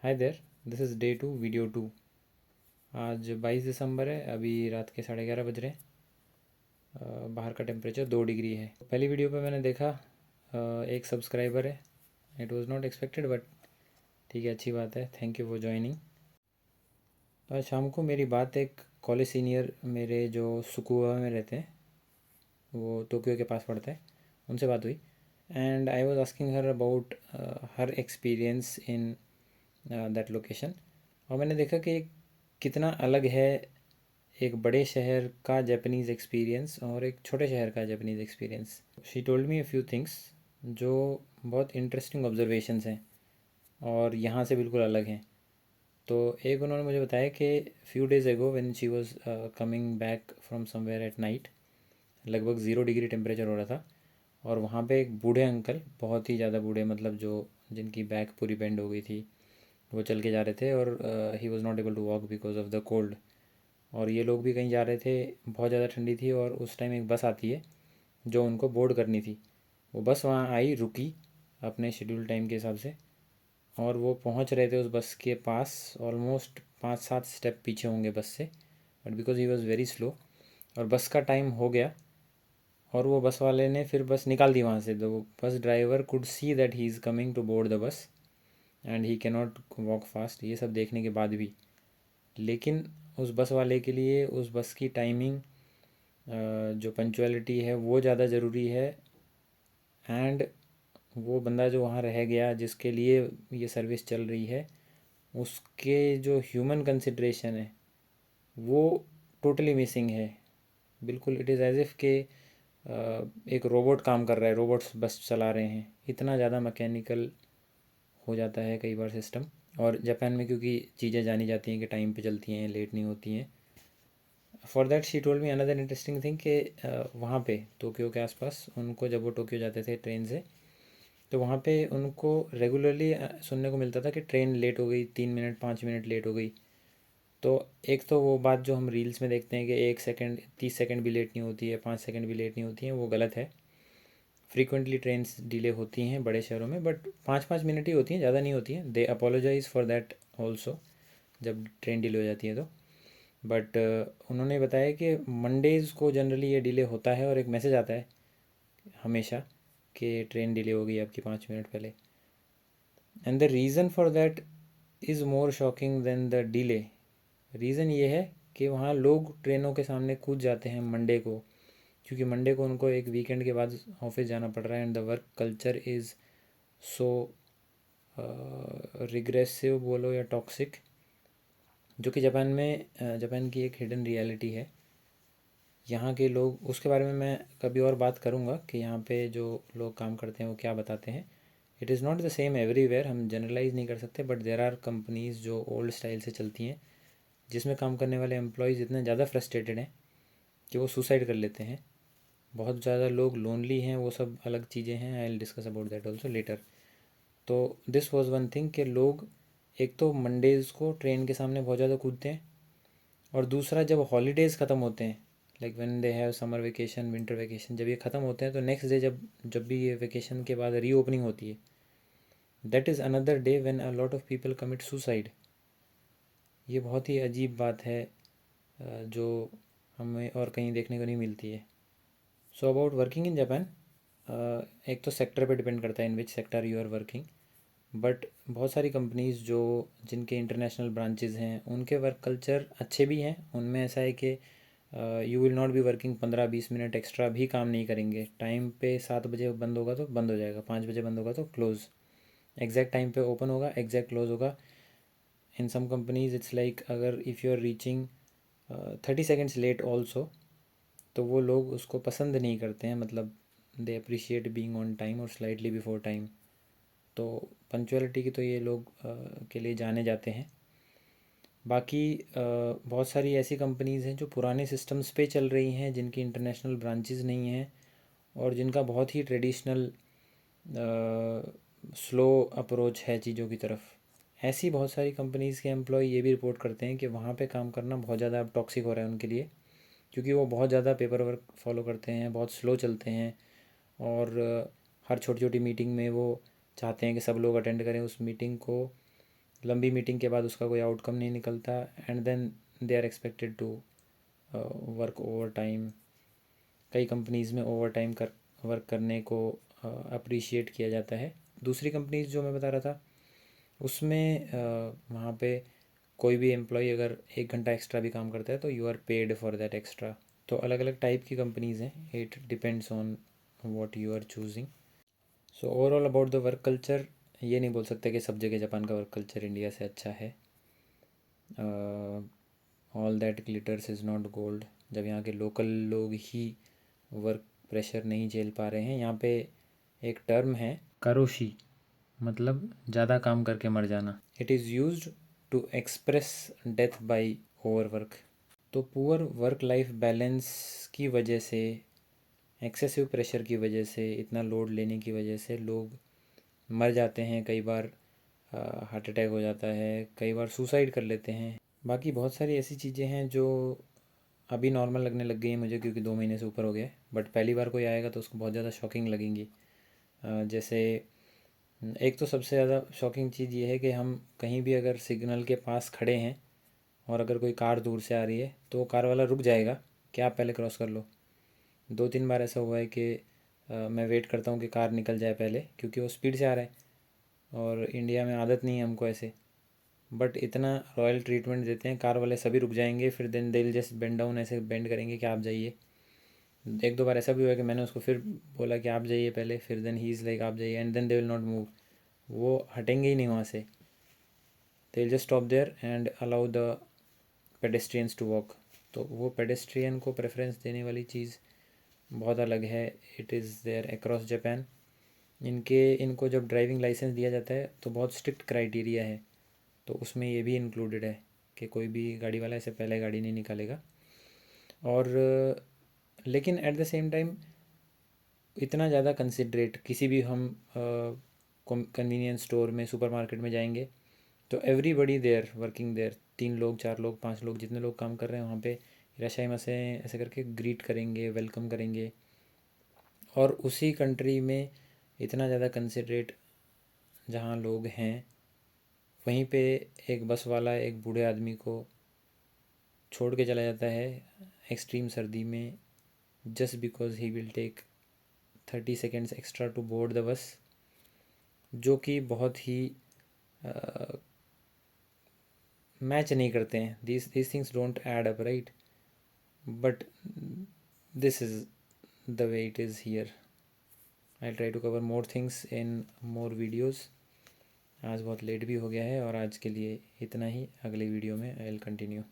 Hi there, this is day 2 video 2। आज 22 दिसंबर है। अभी रात के 11:30 बज रहे हैं। बाहर का टेम्परेचर 2 डिग्री है। पहली वीडियो पे मैंने देखा एक सब्सक्राइबर है। It was not expected but ठीक है, अच्छी बात है। Thank you for joining. आज शाम को मेरी बात एक कॉलेज सीनियर मेरे जो सुकुवा में रहते हैं, वो टोक्यो के पास पढ़ता है, उनसे बात हुई। And I was asking her about her experience in that location. और मैंने देखा कि कितना अलग है एक बड़े शहर का जापानीज़ एक्सपीरियंस और एक छोटे शहर का Japanese experience. She told me a few things जो बहुत इंटरेस्टिंग ऑब्जर्वेशंस हैं और यहाँ से बिल्कुल अलग हैं। तो एक उन्होंने मुझे बताया कि फ्यू डेज़ एगो when she was coming back from somewhere at night, लगभग 0 डिग्री टेम्परेचर हो रहा था। और वहाँ पे एक बूढ़े अंकल, बहुत ही ज़्यादा बूढ़े, मतलब जो जिनकी बैक पूरी बेंड हो गई थी, वो चल के जा रहे थे और he was not able to walk because of the cold. और ये लोग भी कहीं जा रहे थे, बहुत ज़्यादा ठंडी थी और उस टाइम एक बस आती है जो उनको बोर्ड करनी थी। वो बस वहाँ आई, रुकी अपने शेड्यूल टाइम के हिसाब से, और वो पहुँच रहे थे उस बस के पास ऑलमोस्ट 5-7 स्टेप पीछे होंगे बस से, but because he was very slow और बस का टाइम हो गया और वो बस वाले ने फिर बस निकाल दी वहाँ से। तो bus driver could see that he is coming to board the bus and he cannot walk fast. ये सब देखने के बाद भी, लेकिन उस बस वाले के लिए उस बस की टाइमिंग, जो पंचुअलिटी है, वो ज़्यादा ज़रूरी है। एंड वो बंदा जो वहाँ रह गया, जिसके लिए ये सर्विस चल रही है, उसके जो ह्यूमन कंसिड्रेशन है वो टोटली मिसिंग है। बिल्कुल इट इज़ एज इफ़ के एक रोबोट काम कर रहा है, रोबोट्स बस चला रहे हैं। इतना ज़्यादा मैकेनिकल हो जाता है कई बार सिस्टम। और जापान में क्योंकि चीज़ें जानी जाती हैं कि टाइम पे चलती हैं, लेट नहीं होती हैं। For that she told me another interesting thing कि वहाँ पे टोक्यो के आसपास उनको, जब वो टोक्यो जाते थे ट्रेन से, तो वहाँ पे उनको रेगुलरली सुनने को मिलता था कि ट्रेन लेट हो गई, 3 मिनट 5 मिनट लेट हो गई। तो एक तो वो बात जो हम रील्स में देखते हैं कि 1 सेकंड 30 सेकंड भी लेट नहीं होती है, 5 सेकंड भी लेट नहीं होती है, वो गलत है। फ्रीक्वेंटली ट्रेन्स डिले होती हैं बड़े शहरों में, बट 5-5 मिनट ही होती हैं, ज़्यादा नहीं होती हैं। दे अपोलोजाइज़ फॉर दैट ऑल्सो जब ट्रेन डिले हो जाती है तो। बट उन्होंने बताया कि मंडेज़ को जनरली ये डिले होता है और एक मैसेज आता है हमेशा कि ट्रेन डिले हो गई आपकी 5 मिनट पहले। And the reason for that is more shocking than the delay. Reason ये है कि वहाँ लोग ट्रेनों के सामने कूद जाते हैं मंडे को, क्योंकि मंडे को उनको एक वीकेंड के बाद ऑफिस जाना पड़ रहा है। And the work culture is so regressive बोलो या टॉक्सिक, जो कि जापान में जापान की एक हिडन रियलिटी है। यहाँ के लोग, उसके बारे में मैं कभी और बात करूँगा कि यहाँ पे जो लोग काम करते हैं वो क्या बताते हैं। It is not the same everywhere, हम जनरलाइज नहीं कर सकते, बट देर आर कंपनीज़ जो ओल्ड स्टाइल से चलती हैं, जिसमें काम करने वाले एम्प्लॉयज़ इतने ज़्यादा फ्रस्ट्रेटेड हैं कि वो सुसाइड कर लेते हैं। बहुत ज़्यादा लोग लोनली हैं, वो सब अलग चीज़ें हैं। I will discuss about that also later. तो दिस वॉज वन थिंग कि लोग एक तो मंडेज़ को ट्रेन के सामने बहुत ज़्यादा कूदते हैं, और दूसरा जब हॉलीडेज़ ख़त्म होते हैं, like when they have summer vacation, winter vacation, जब ये ख़त्म होते हैं तो नेक्स्ट डे, जब जब भी ये वेकेशन के बाद रीओपनिंग होती है, that is another day when a lot of people commit suicide. ये बहुत ही अजीब बात है जो हमें और कहीं देखने को नहीं मिलती है। So about working in Japan, एक तो सेक्टर पे डिपेंड करता है in which sector you are working, but बहुत सारी कंपनीज़ जो जिनके इंटरनेशनल ब्रांचेज़ हैं, उनके वर्क कल्चर अच्छे भी हैं। उनमें ऐसा है कि you will not be working 15-20 minute extra भी काम नहीं करेंगे। टाइम पे 7 बजे बंद होगा तो बंद हो जाएगा, 5 बजे बंद होगा तो क्लोज़। एग्जैक्ट टाइम पे ओपन होगा, एग्जैक्ट क्लोज होगा। In some companies it's like, अगर if you are reaching 30 seconds late also, तो वो लोग उसको पसंद नहीं करते हैं, मतलब they appreciate being on time और स्लाइटली बिफोर टाइम। तो पंचुअलिटी की तो ये लोग के लिए जाने जाते हैं। बाकी बहुत सारी ऐसी कंपनीज़ हैं जो पुराने सिस्टम्स पे चल रही हैं, जिनकी इंटरनेशनल ब्रांचेस नहीं हैं और जिनका बहुत ही ट्रेडिशनल स्लो अप्रोच है चीज़ों की तरफ। ऐसी बहुत सारी कंपनीज़ के एम्प्लॉय ये भी रिपोर्ट करते हैं कि वहाँ पे काम करना बहुत ज़्यादा अब टॉक्सिक हो रहा है उनके लिए, क्योंकि वो बहुत ज़्यादा पेपर वर्क फॉलो करते हैं, बहुत स्लो चलते हैं। और हर छोटी छोटी मीटिंग में वो चाहते हैं कि सब लोग अटेंड करें उस मीटिंग को, लंबी मीटिंग के बाद उसका कोई आउटकम नहीं निकलता, and then they are expected to work over time. कई कंपनीज़ में ओवर टाइम वर्क करने को अप्रिशिएट किया जाता है। दूसरी कंपनीज जो मैं बता रहा था उसमें वहाँ पे कोई भी एम्प्लॉय अगर 1 घंटा एक्स्ट्रा भी काम करता है तो you are paid for that extra. तो अलग अलग टाइप की कंपनीज़ हैं, it depends on what you are choosing. So overall about the work culture, ये नहीं बोल सकते कि सब जगह जापान का वर्क कल्चर इंडिया से अच्छा है। All that glitters is not gold. जब यहाँ के लोकल लोग ही वर्क प्रेशर नहीं झेल पा रहे हैं, यहाँ पे एक टर्म है कारोशी, मतलब ज़्यादा काम करके मर जाना। It is used to express death by overwork. तो पुअर वर्क लाइफ बैलेंस की वजह से, एक्सेसिव प्रेशर की वजह से, इतना लोड लेने की वजह से लोग मर जाते हैं। कई बार हार्ट अटैक हो जाता है, कई बार सुसाइड कर लेते हैं। बाकी बहुत सारी ऐसी चीज़ें हैं जो अभी नॉर्मल लगने लग गई हैं मुझे, क्योंकि 2 महीने से ऊपर हो गया है, बट पहली बार कोई आएगा तो उसको बहुत ज़्यादा शॉकिंग लगेंगी। जैसे एक तो सबसे ज़्यादा शॉकिंग चीज़ ये है कि हम कहीं भी अगर सिग्नल के पास खड़े हैं और अगर कोई कार दूर से आ रही है तो वो कार वाला रुक जाएगा कि आप पहले क्रॉस कर लो। 2-3 बार ऐसा हुआ है कि मैं वेट करता हूँ कि कार निकल जाए पहले, क्योंकि वो स्पीड से आ रहा है और इंडिया में आदत नहीं है हमको ऐसे। बट इतना रॉयल ट्रीटमेंट देते हैं, कार वाले सभी रुक जाएंगे, फिर then they will just bend down, ऐसे बेंड करेंगे कि आप जाइए। 1-2 बार ऐसा भी हुआ कि मैंने उसको फिर बोला कि आप जाइए पहले, फिर देन ही इज़ लाइक आप जाइए, and then they will not move. वो हटेंगे ही नहीं वहाँ से, they will just stop there and allow the pedestrians to walk. तो वो पेडेस्ट्रियन को प्रेफरेंस देने वाली चीज़ बहुत अलग है। It is there across Japan. इनको जब ड्राइविंग लाइसेंस दिया जाता है तो बहुत स्ट्रिक्ट क्राइटेरिया है, तो उसमें ये भी इंक्लूडेड है कि कोई भी गाड़ी वाला ऐसे पहले गाड़ी नहीं निकालेगा। और लेकिन एट द सेम टाइम इतना ज़्यादा कंसिडरेट, किसी भी हम कन्वीनियंस स्टोर में, सुपरमार्केट में जाएंगे तो एवरीबडी देयर वर्किंग देयर, 3 लोग 4 लोग 5 लोग जितने लोग काम कर रहे हैं वहाँ पे इराशाइमासे ऐसे करके ग्रीट करेंगे, वेलकम करेंगे। और उसी कंट्री में इतना ज़्यादा कंसिडरेट जहाँ लोग हैं, वहीं पे एक बस वाला एक बूढ़े आदमी को छोड़ के चला जाता है एक्सट्रीम सर्दी में, just because he will take 30 seconds extra to board the bus, जो कि बहुत ही मैच नहीं करते हैं। these things don't add up, right? But this is the way it is here. I try to cover more things in more videos. आज बहुत late भी हो गया है और आज के लिए इतना ही। अगले वीडियो में आई विल कंटिन्यू।